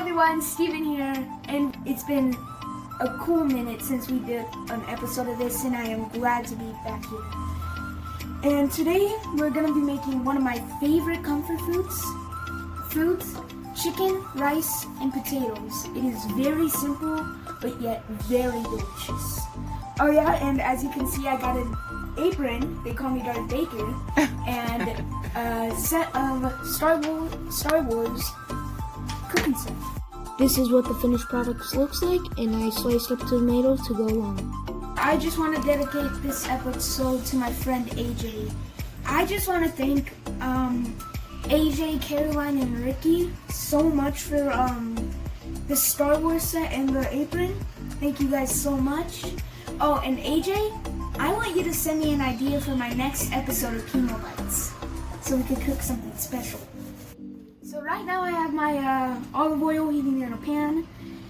everyone, Steven here, and it's been a cool minute since we did an episode of this, and I am glad to be back here. And today we're going to be making one of my favorite comfort foods, chicken, rice, and potatoes. It is very simple, but yet very delicious. Oh yeah, and as you can see, I got an apron, they call me Darth Baker, and a set of Star Wars cooking set. This is what the finished product looks like, and I sliced up tomatoes to go along. I just want to dedicate this episode to my friend AJ. I just want to thank AJ, Caroline, and Ricky so much for the Star Wars set and the apron. Thank you guys so much. Oh, and AJ, I want you to send me an idea for my next episode of Chemo Bites, so we could cook something special. So right now I have my olive oil heating in a pan,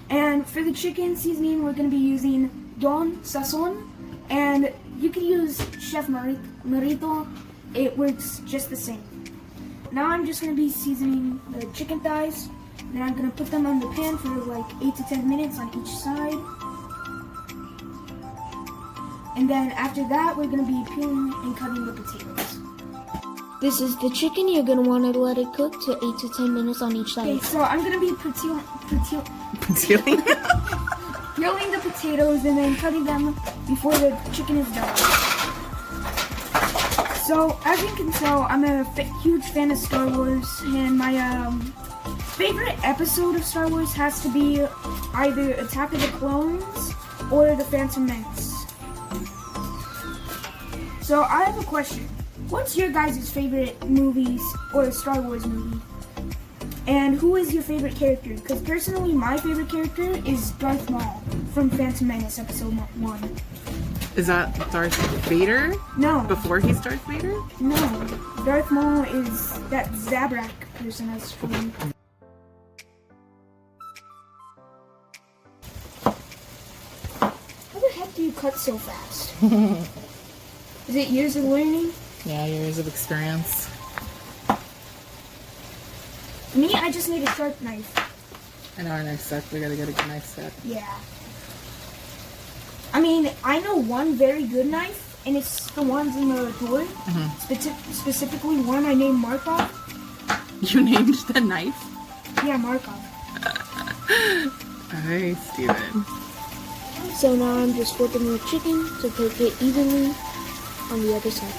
and for the chicken seasoning we're going to be using Don Sazon, and you can use Chef Marito, it works just the same. Now I'm just going to be seasoning the chicken thighs, then I'm going to put them on the pan for like 8 to 10 minutes on each side. And then after that, we're going to be peeling and cutting the potatoes. This is the chicken. You're going to want to let it cook to 8 to 10 minutes on each side. Okay, so I'm going to be peeling the potatoes and then cutting them before the chicken is done. So as you can tell, I'm a huge fan of Star Wars, and my favorite episode of Star Wars has to be either Attack of the Clones or The Phantom Menace. So I have a question. What's your guys' favorite movies or Star Wars movie? And who is your favorite character? Because personally, my favorite character is Darth Maul from Phantom Menace Episode 1. Is that Darth Vader? No. Before he's Darth Vader? No. Darth Maul is that Zabrak person that's from... How the heck do you cut so fast? Is it years of learning? Yeah, years of experience. Me, I just need a sharp knife. I know our knife set. We gotta get a good knife set. Yeah. I mean, I know one very good knife, and it's the ones in the door. Mm-hmm. Specifically one I named Markov. You named the knife? Yeah, Markov. Alright, Steven. So now I'm just flipping the chicken to cook it evenly on the other side.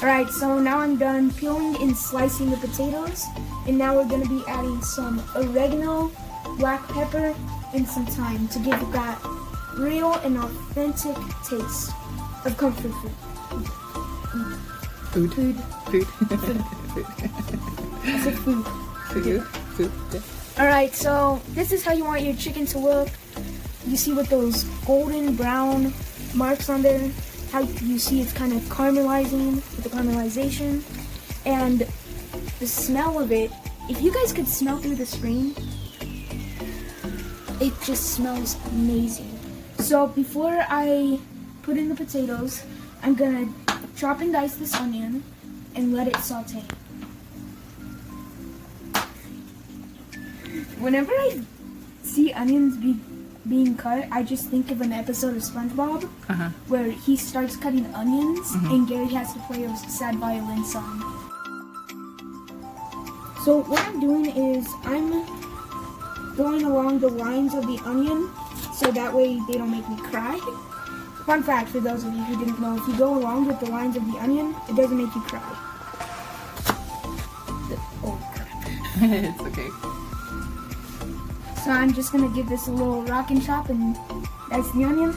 Alright, so now I'm done peeling and slicing the potatoes, and now we're going to be adding some oregano, black pepper, and some thyme to give it that real and authentic taste of comfort food. Food. I said food. Food. Alright, so this is how you want your chicken to look. You see with those golden brown marks on there, how you see it's kind of caramelizing with the caramelization, and the smell of it, if you guys could smell through the screen, it just smells amazing. So before I put in the potatoes, I'm gonna chop and dice this onion and let it saute. Whenever I see onions being cut, I just think of an episode of SpongeBob where he starts cutting onions and Gary has to play a sad violin song. So what I'm doing is I'm going along the lines of the onion so that way they don't make me cry. Fun fact for those of you who didn't know, if you go along with the lines of the onion, it doesn't make you cry. Oh crap. It's okay. So I'm just going to give this a little rock and chop and dice the onion.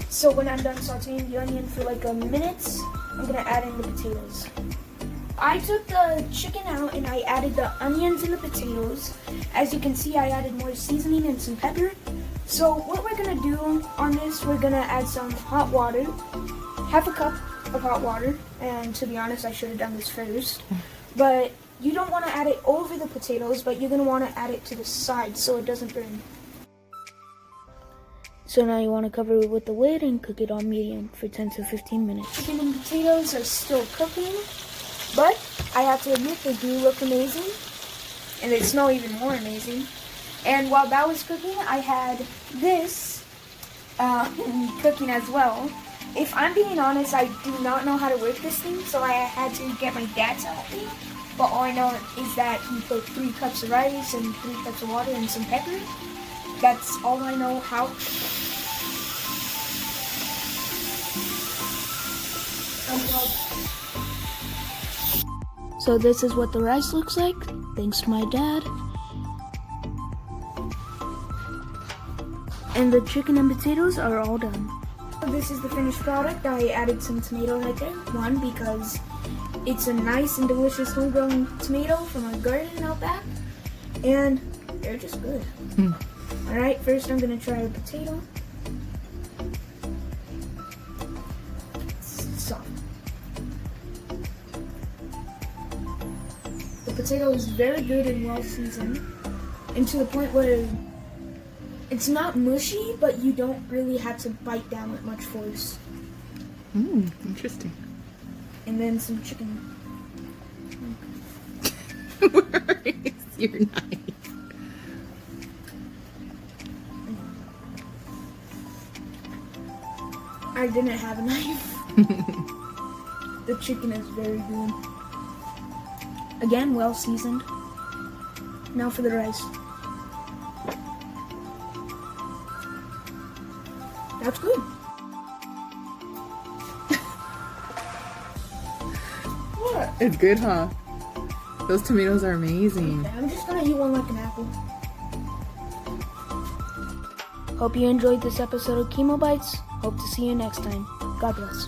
So when I'm done sauteing the onion for like a minute, I'm going to add in the potatoes. I took the chicken out and I added the onions and the potatoes. As you can see, I added more seasoning and some pepper. So what we're going to do on this, we're going to add some hot water, half a cup of hot water, and to be honest, I should have done this first. But you don't want to add it over the potatoes, but you're going to want to add it to the side so it doesn't burn. So now you want to cover it with the lid and cook it on medium for 10 to 15 minutes. Chicken and potatoes are still cooking, but I have to admit they do look amazing, and they smell even more amazing. And while that was cooking, I had this cooking as well. If I'm being honest, I do not know how to work this thing, so I had to get my dad to help me. But all I know is that he put 3 cups of rice and 3 cups of water and some pepper. That's all I know how. So this is what the rice looks like, thanks to my dad. And the chicken and potatoes are all done. This is the finished product. I added some tomato right there. One, because it's a nice and delicious homegrown tomato from our garden out back. And they're just good. Alright, first I'm going to try a potato. It's soft. The potato is very good and well seasoned. And to the point where it's not mushy, but you don't really have to bite down with much force. Interesting. And then some chicken. Where is your knife? I didn't have a knife. The chicken is very good. Again, well seasoned. Now for the rice. That's good. What? It's good, huh? Those tomatoes are amazing. Okay, I'm just gonna eat one like an apple. Hope you enjoyed this episode of Chemo Bites. Hope to see you next time. God bless.